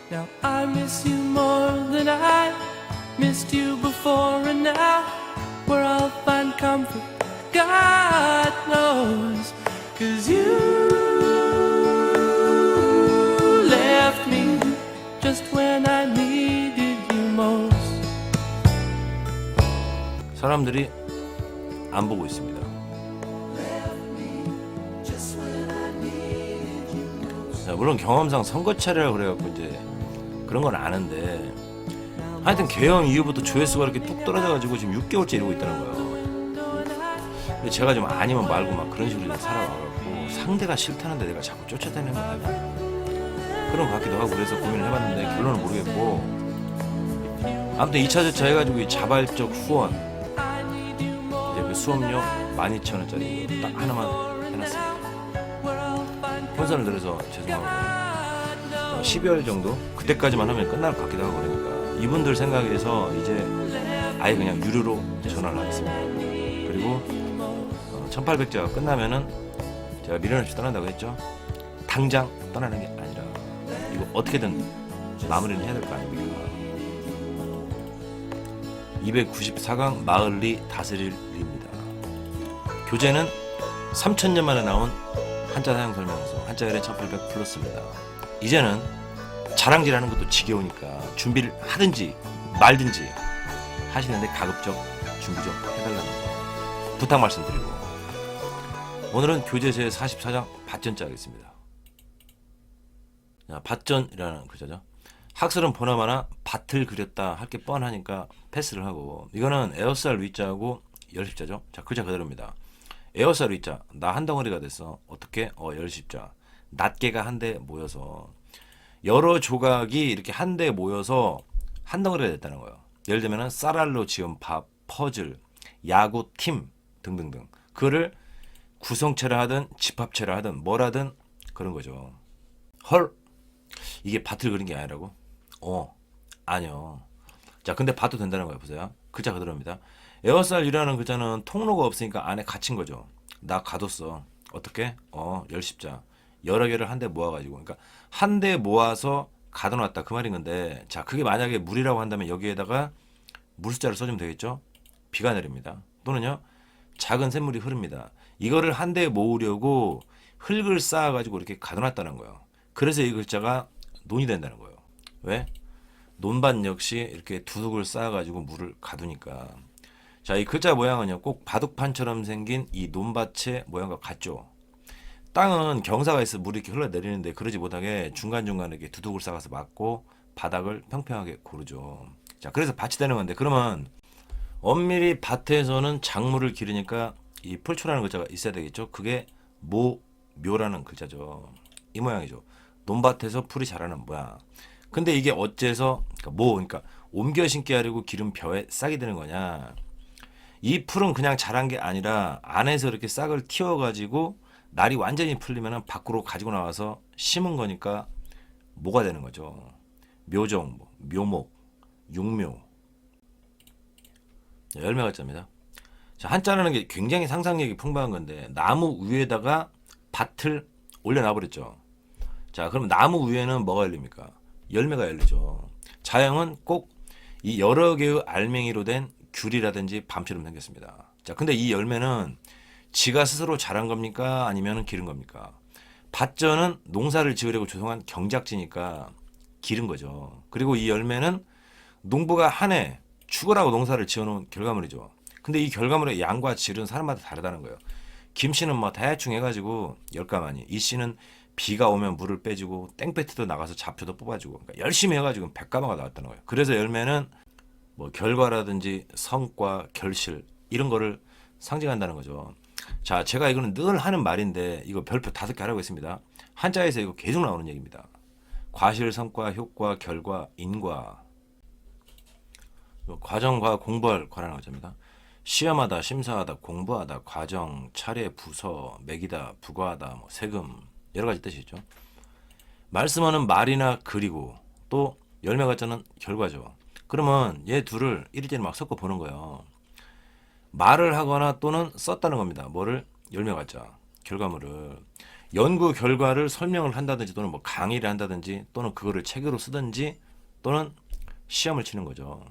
Now I miss you more than I missed you before, and now where I'll find comfort, God knows. 'Cause you left me just when I needed you most. 사람들이 안 보고 있습니다. 자, 물론 경험상 선거차례라 그래갖고 이제 그런 건 아는데, 하여튼 개영 이후부터 조회수가 이렇게 뚝 떨어져가지고 지금 6개월째 이러고 있다는 거예요. 근데 제가 좀 아니면 말고 막 그런 식으로 좀 살아와갖고 상대가 싫다는데 내가 자꾸 쫓아다니는 거 아니야? 그런 것 같기도 하고, 그래서 고민을 해봤는데 결론은 모르겠고, 아무튼 2차 주차 해가지고 이 자발적 후원, 이제 그 수업료 12,000원짜리 딱 하나만 해놨습니다. 혼선을 들어서 죄송하고, 12월 정도 그때까지만 하면 끝날 것 같기도 하고, 그러니까 이분들 생각에서 이제 아예 그냥 유료로 전화를 하겠습니다. 그리고 1800자가 끝나면은 제가 미련 없이 떠난다고 했죠. 당장 떠나는 게 아니라 이거 어떻게든 마무리는 해야 될 거 아닙니까? 294강 마을리 다스릴 리입니다. 교재는 3000년 만에 나온 한자 사용 설명서, 한자열의 1800 플러스입니다. 이제는 자랑질하는 것도 지겨우니까 준비를 하든지 말든지 하시는데 가급적 준비 좀 해달라는 거 부탁 말씀드리고, 오늘은 교재 제 44장 밭전자 하겠습니다. 자, 밭전이라는 글자죠. 학설은 보나마나 밭을 그렸다 할 게 뻔하니까 패스를 하고, 이거는 에어쌀 위자하고 열십자죠. 자, 글자 그대로입니다. 에어쌀 위자, 나 한 덩어리가 됐어. 어떻게? 열십자. 낱개가 한데 모여서, 여러 조각이 이렇게 한데 모여서 한 덩어리가 됐다는 거예요. 예를 들면 쌀알로 지은 밥, 퍼즐, 야구 팀 등등등. 그거를 구성체라 하든 집합체라 하든 뭐라든 그런 거죠. 헐, 이게 밭을 그린 게 아니라고? 아니요. 자, 근데 봐도 된다는 거예요. 보세요. 글자 그대로입니다. 에어쌀이라는 글자는 통로가 없으니까 안에 갇힌 거죠. 나 가뒀어. 어떻게? 열십자. 여러 개를 한데 모아가지고, 그러니까 한데 모아서 가둬놨다 그 말인 건데, 자, 그게 만약에 물이라고 한다면 여기에다가 물숫자를 써주면 되겠죠. 비가 내립니다. 또는요, 작은 샘물이 흐릅니다. 이거를 한데 모으려고 흙을 쌓아가지고 이렇게 가둬놨다는 거예요. 그래서 이 글자가 논이 된다는 거예요. 왜? 논밭 역시 이렇게 두둑을 쌓아가지고 물을 가두니까. 자, 이 글자 모양은요, 꼭 바둑판처럼 생긴 이 논밭의 모양과 같죠. 땅은 경사가 있어 물이 이렇게 흘러내리는데 그러지 못하게 중간중간에 이렇게 두둑을 쌓아서 막고 바닥을 평평하게 고르죠. 자, 그래서 밭이 되는 건데, 그러면 엄밀히 밭에서는 작물을 기르니까 이 풀초라는 글자가 있어야 되겠죠. 그게 묘라는 글자죠. 이 모양이죠. 논밭에서 풀이 자라는 모양. 근데 이게 어째서 그러니까 옮겨 심기 하려고 기른 벼에 싹이 되는 거냐? 이 풀은 그냥 자란 게 아니라 안에서 이렇게 싹을 틔워가지고 날이 완전히 풀리면 밖으로 가지고 나와서 심은 거니까 뭐가 되는 거죠. 묘종, 묘목, 육묘. 열매가 짭니다. 자, 한자라는 게 굉장히 상상력이 풍부한 건데, 나무 위에다가 밭을 올려놔 버렸죠. 자, 그럼 나무 위에는 뭐가 열립니까? 열매가 열리죠. 자연은 꼭 이 여러 개의 알맹이로 된 귤이라든지 밤처럼 생겼습니다. 자, 근데 이 열매는 지가 스스로 자란 겁니까? 아니면 기른 겁니까? 밭전은 농사를 지으려고 조성한 경작지니까 기른 거죠. 그리고 이 열매는 농부가 한 해 죽으라고 농사를 지어놓은 결과물이죠. 근데 이 결과물의 양과 질은 사람마다 다르다는 거예요. 김씨는 뭐 대충 해가지고 열가마니, 이 씨는 비가 오면 물을 빼주고 땡볕에도 나가서 잡초도 뽑아주고, 그러니까 열심히 해가지고 백가마가 나왔다는 거예요. 그래서 열매는 뭐 결과라든지 성과, 결실 이런 거를 상징한다는 거죠. 자, 제가 이거는 늘 하는 말인데 이거 별표 5개 하라고 했습니다. 한자에서 이거 계속 나오는 얘기입니다. 과실, 성과, 효과, 결과, 인과. 과정과 공부할 과라는 거입니다. 시험하다, 심사하다, 공부하다, 과정, 차례, 부서, 매기다, 부과하다, 뭐 세금, 여러 가지 뜻이 있죠. 말씀하는 말이나 그리고 또 열매 가짜는 결과죠. 그러면 얘 둘을 일일이 막 섞어 보는 거예요. 말을 하거나 또는 썼다는 겁니다. 뭐를? 열매 가짜, 결과물을. 연구 결과를 설명을 한다든지 또는 뭐 강의를 한다든지 또는 그거를 책으로 쓰든지 또는 시험을 치는 거죠.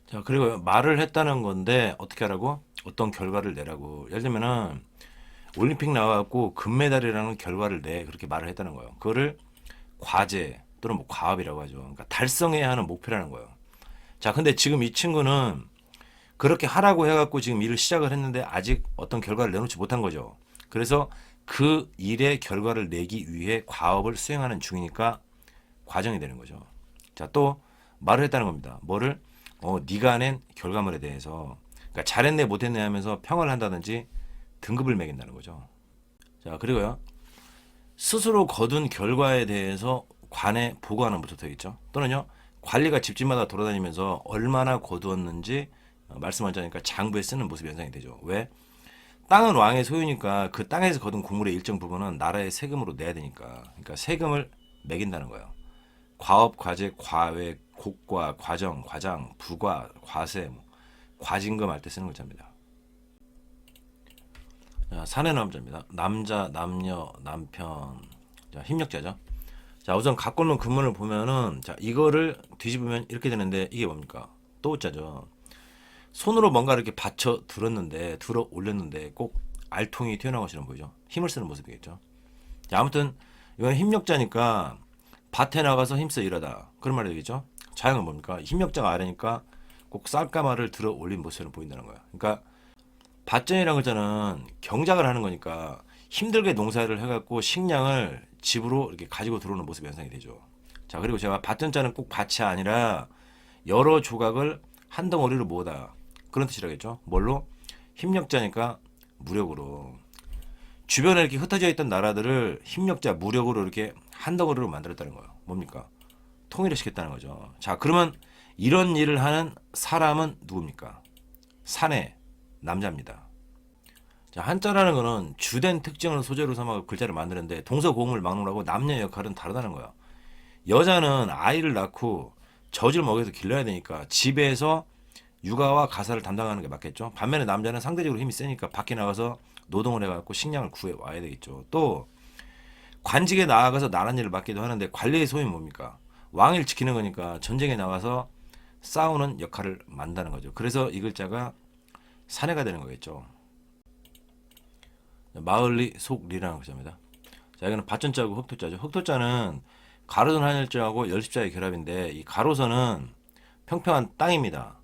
자, 그리고 말을 했다는 건데 어떻게 하라고? 어떤 결과를 내라고. 예를 들면은 올림픽 나와갖고 금메달이라는 결과를 내 그렇게 말을 했다는 거예요. 그거를 과제 또는 뭐 과업이라고 하죠. 그러니까 달성해야 하는 목표라는 거예요. 자, 근데 지금 이 친구는 그렇게 하라고 해갖고 지금 일을 시작을 했는데 아직 어떤 결과를 내놓지 못한 거죠. 그래서 그 일의 결과를 내기 위해 과업을 수행하는 중이니까 과정이 되는 거죠. 자, 또 말을 했다는 겁니다. 뭐를? 네가 낸 결과물에 대해서 그러니까 잘했네 못했네 하면서 평을 한다든지 등급을 매긴다는 거죠. 자, 그리고요. 스스로 거둔 결과에 대해서 관에 보고하는 것부터 되겠죠. 또는요. 관리가 집집마다 돌아다니면서 얼마나 거두었는지 말씀하자니까 장부에 쓰는 모습이 연상이 되죠. 왜? 땅은 왕의 소유니까 그 땅에서 거둔 곡물의 일정 부분은 나라의 세금으로 내야 되니까. 그러니까 세금을 매긴다는 거예요. 과업, 과제, 과외, 곡과, 과정, 과장, 부과, 과세, 과징금 할 때 쓰는 글자입니다. 자, 사내 남자입니다. 남자, 남녀, 남편. 자, 힘력자죠. 자, 우선 각골문 근문을 보면은 자, 이거를 뒤집으면 이렇게 되는데 이게 뭡니까? 또자죠. 손으로 뭔가 이렇게 받쳐 들어 올렸는데 꼭 알통이 튀어나온 것처럼 보이죠. 힘을 쓰는 모습이겠죠. 자, 아무튼 이건 힘력자니까 밭에 나가서 힘써 일하다 그런 말이 되겠죠. 자형은 뭡니까? 힘력자가 아래니까 꼭 쌀가마를 들어 올린 모습처럼 보인다는 거야. 그러니까 밭전이라는 글자는 경작을 하는 거니까 힘들게 농사를 해갖고 식량을 집으로 이렇게 가지고 들어오는 모습이 연상이 되죠. 자, 그리고 제가 밭전자는 꼭 밭이 아니라 여러 조각을 한 덩어리로 모으다 그런 뜻이라겠죠. 뭘로? 힘력자니까 무력으로 주변에 이렇게 흩어져 있던 나라들을 힘력자 무력으로 이렇게 한 덩어리로 만들었다는 거예요. 뭡니까? 통일을 시켰다는 거죠. 자, 그러면 이런 일을 하는 사람은 누굽니까? 사내 남자입니다. 자, 한자라는 거는 주된 특징을 소재로 삼아 글자를 만드는데 동서고음을 막론하고 남녀의 역할은 다르다는 거야. 여자는 아이를 낳고 젖을 먹여서 길러야 되니까 집에서 육아와 가사를 담당하는 게 맞겠죠. 반면에 남자는 상대적으로 힘이 세니까 밖에 나가서 노동을 해갖고 식량을 구해 와야 되겠죠. 또 관직에 나아가서 나란 일을 맡기도 하는데 관리의 소임이 뭡니까? 왕을 지키는 거니까 전쟁에 나가서 싸우는 역할을 만다는 거죠. 그래서 이 글자가 사내가 되는 거겠죠. 마을리 속리라는 글자입니다. 자, 이거는 밭전자고 흑토자죠. 흑토자는 가로선 한일자하고 열십자의 결합인데 이 가로선은 평평한 땅입니다.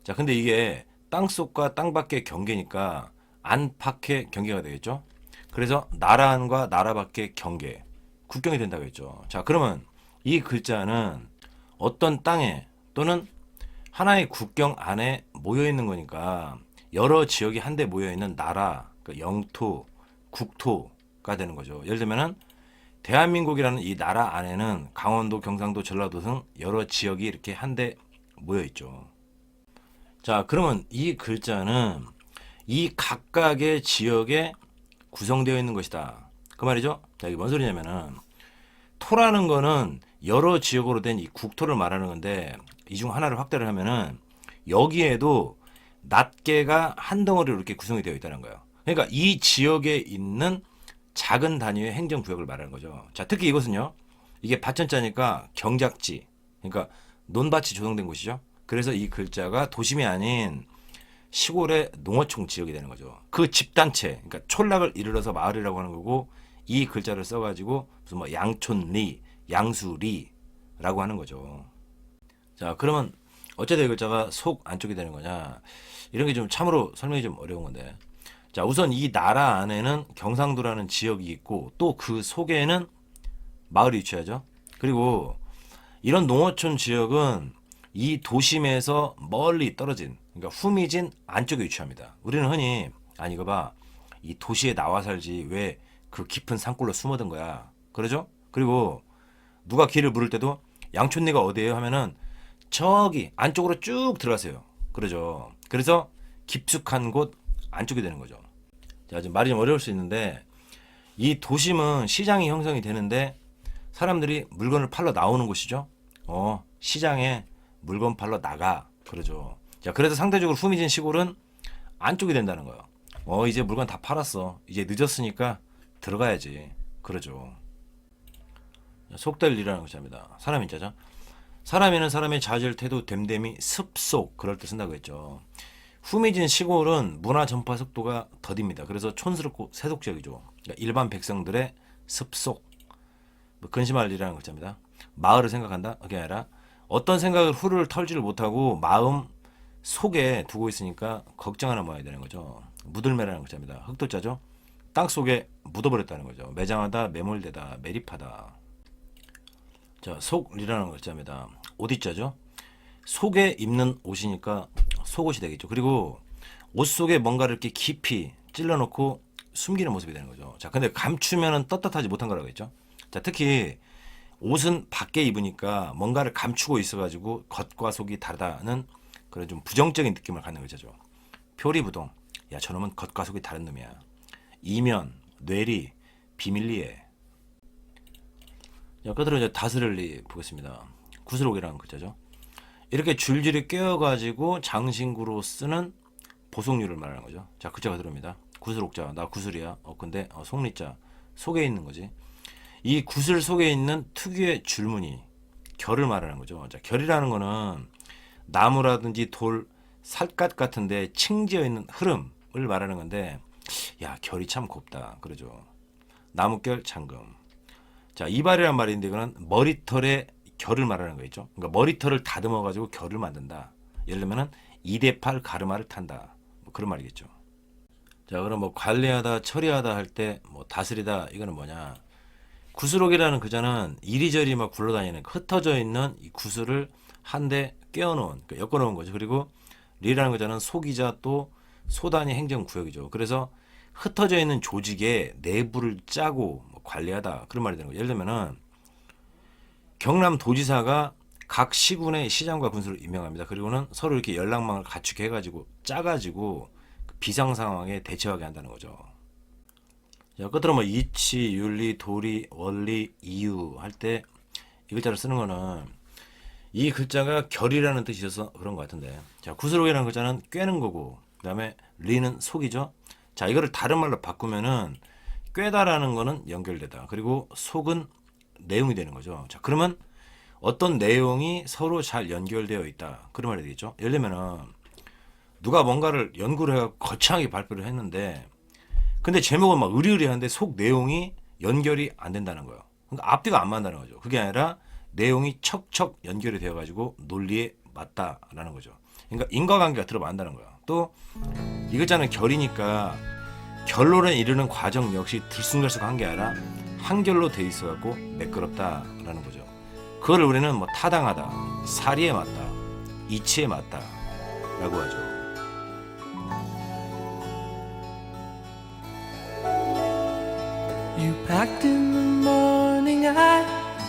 자, 근데 이게 땅속과 땅밖의 경계니까 안팎의 경계가 되겠죠. 그래서 나라 안과 나라 밖의 경계, 국경이 된다고 했죠. 자, 그러면 이 글자는 어떤 땅에 또는 하나의 국경 안에 모여 있는 거니까 여러 지역이 한데 모여 있는 나라, 그러니까 영토, 국토가 되는 거죠. 예를 들면은 대한민국이라는 이 나라 안에는 강원도, 경상도, 전라도 등 여러 지역이 이렇게 한데 모여 있죠. 자, 그러면 이 글자는 이 각각의 지역에 구성되어 있는 것이다. 그 말이죠. 자, 이게 뭔 소리냐면은 토라는 거는 여러 지역으로 된 이 국토를 말하는 건데 이 중 하나를 확대를 하면은 여기에도 낱개가 한 덩어리로 이렇게 구성이 되어 있다는 거예요. 그러니까 이 지역에 있는 작은 단위의 행정구역을 말하는 거죠. 자, 특히 이것은요. 이게 밭천자니까 경작지, 그러니까 논밭이 조성된 곳이죠. 그래서 이 글자가 도심이 아닌 시골의 농어촌 지역이 되는 거죠. 그 집단체, 그러니까 촌락을 이르러서 마을이라고 하는 거고 이 글자를 써가지고 무슨 뭐 양촌리, 양수리라고 하는 거죠. 자, 그러면 어째서 이 글자가 속 안쪽이 되는 거냐? 이런 게 좀 참으로 설명이 좀 어려운 건데. 자, 우선 이 나라 안에는 경상도라는 지역이 있고 또 그 속에는 마을이 위치하죠. 그리고 이런 농어촌 지역은 이 도심에서 멀리 떨어진, 그러니까 후미진 안쪽에 위치합니다. 우리는 흔히 아니 이거 봐, 이 도시에 나와 살지 왜 그 깊은 산골로 숨어든 거야, 그러죠? 그리고 누가 길을 물을 때도 양촌리가 어디예요 하면은 저기 안쪽으로 쭉 들어가세요, 그러죠? 그래서 깊숙한 곳 안쪽이 되는 거죠. 자, 지금 말이 좀 어려울 수 있는데 이 도심은 시장이 형성이 되는데 사람들이 물건을 팔러 나오는 곳이죠. 시장에 물건 팔러 나가, 그러죠. 자, 그래서 상대적으로 후미진 시골은 안쪽이 된다는 거예요. 이제 물건 다 팔았어. 이제 늦었으니까 들어가야지. 그러죠. 속될 일이라는 것입니다. 사람 인자죠. 사람이는 사람의 자질, 태도, 됨됨이, 습속 그럴 때 쓴다고 했죠. 후미진 시골은 문화 전파 속도가 더딥니다. 그래서 촌스럽고 세속적이죠. 그러니까 일반 백성들의 습속, 근심할 일이라는 것입니다. 마을을 생각한다? 그게 아니라 어떤 생각을 후를 털지를 못하고 마음 속에 두고 있으니까 걱정하는 모양이 되는 거죠. 묻을매라는 것입니다. 흑도자죠. 땅 속에 묻어버렸다는 거죠. 매장하다, 매몰되다, 매립하다. 자, 속이라는 글자입니다. 옷이자죠. 속에 입는 옷이니까 속옷이 되겠죠. 그리고 옷 속에 뭔가를 이렇게 깊이 찔러놓고 숨기는 모습이 되는 거죠. 자, 근데 감추면은 떳떳하지 못한 거라고 했죠. 자, 특히 옷은 밖에 입으니까 뭔가를 감추고 있어가지고 겉과 속이 다르다는 그런 좀 부정적인 느낌을 갖는 거죠. 표리부동. 야, 저놈은 겉과 속이 다른 놈이야. 이면, 뇌리, 비밀리에. 자, 끝으로 이제 다스릴리 보겠습니다. 구슬옥이라는 글자죠. 이렇게 줄줄이 꿰어가지고 장신구로 쓰는 보속류를 말하는 거죠. 자, 글자가 들어옵니다. 구슬옥자, 나 구슬이야. 근데 속리자, 속에 있는 거지. 이 구슬 속에 있는 특유의 줄무늬, 결을 말하는 거죠. 자, 결이라는 거는 나무라든지 돌, 살갗 같은데 층지어 있는 흐름을 말하는 건데, 야, 결이 참 곱다. 그러죠. 나무결, 잠금. 자, 이발이란 말인데 이거는 머리털의 결을 말하는 거 있죠. 그러니까 머리털을 다듬어 가지고 결을 만든다. 예를 들면은 2대8 가르마를 탄다. 뭐 그런 말이겠죠. 자, 그럼 뭐 관리하다, 처리하다 할 때 뭐 다스리다 이거는 뭐냐? 구슬옥이라는 글자는 이리저리 막 굴러다니는 흩어져 있는 이 구슬을 한데 꿰어놓은, 그러니까 엮어놓은 거죠. 그리고 리라는 글자는 속이자 또 소단위 행정구역이죠. 그래서 흩어져 있는 조직의 내부를 짜고 관리하다 그런 말이 되는 거예요. 예를 들면은 경남도지사가 각 시군의 시장과 군수를 임명합니다. 그리고는 서로 이렇게 연락망을 갖추게 해가지고 짜가지고 비상 상황에 대처하게 한다는 거죠. 자, 끝으로 뭐 이치, 윤리, 도리, 원리, 이유 할 때 이 글자를 쓰는 거는 이 글자가 결이라는 뜻이 있어서 그런 것 같은데, 자, 구슬옥이라는 글자는 꿰는 거고, 그 다음에 리는 속이죠. 자, 이거를 다른 말로 바꾸면은 꿰다라는 거는 연결되다. 그리고 속은 내용이 되는 거죠. 자, 그러면 어떤 내용이 서로 잘 연결되어 있다. 그런 말이 되겠죠. 예를 들면은 누가 뭔가를 연구를 해서 거창하게 발표를 했는데, 근데 제목은 막 의리의리한데 속 내용이 연결이 안 된다는 거예요. 그러니까 앞뒤가 안 맞는다는 거죠. 그게 아니라 내용이 척척 연결이 되어가지고 논리에 맞다라는 거죠. 그러니까 인과관계가 들어맞는다는 거예요. 또 이 글자는 결이니까 결론에 이르는 과정 역시 들쑥날쑥한 게 아니라 한결로 돼 있어갖고 매끄럽다라는 거죠. 그걸 우리는 뭐 타당하다, 사리에 맞다, 이치에 맞다라고 하죠. You packed in the morning, I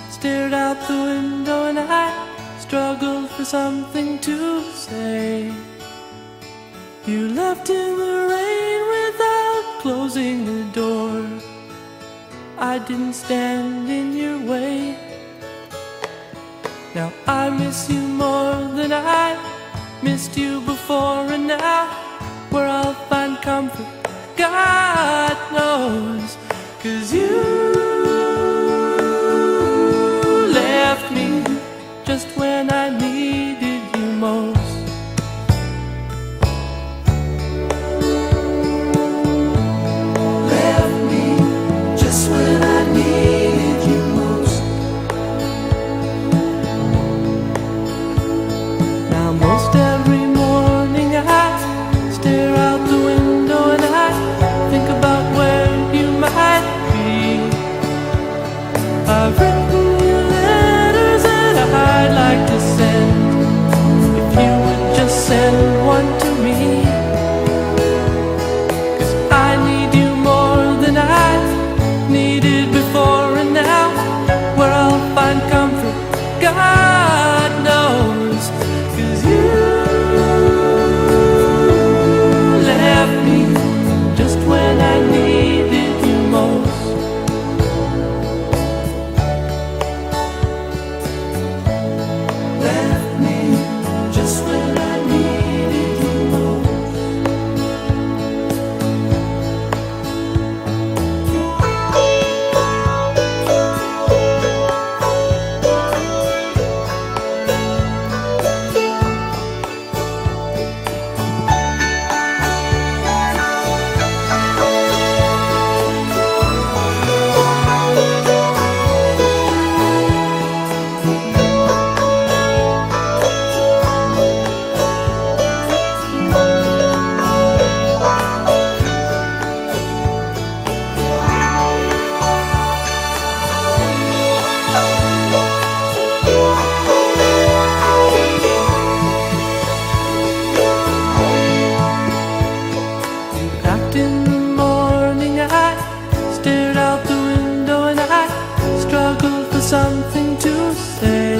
stared out the window and I struggled for something to say. You left in the rain without closing the door. I didn't stand in your way. Now I miss you more than I missed you before, and now where I'll find comfort, God knows. 'Cause you left me just when I needed you most. Left me just when I needed you most. Now most every morning I stare out the window and I think about where you might be. say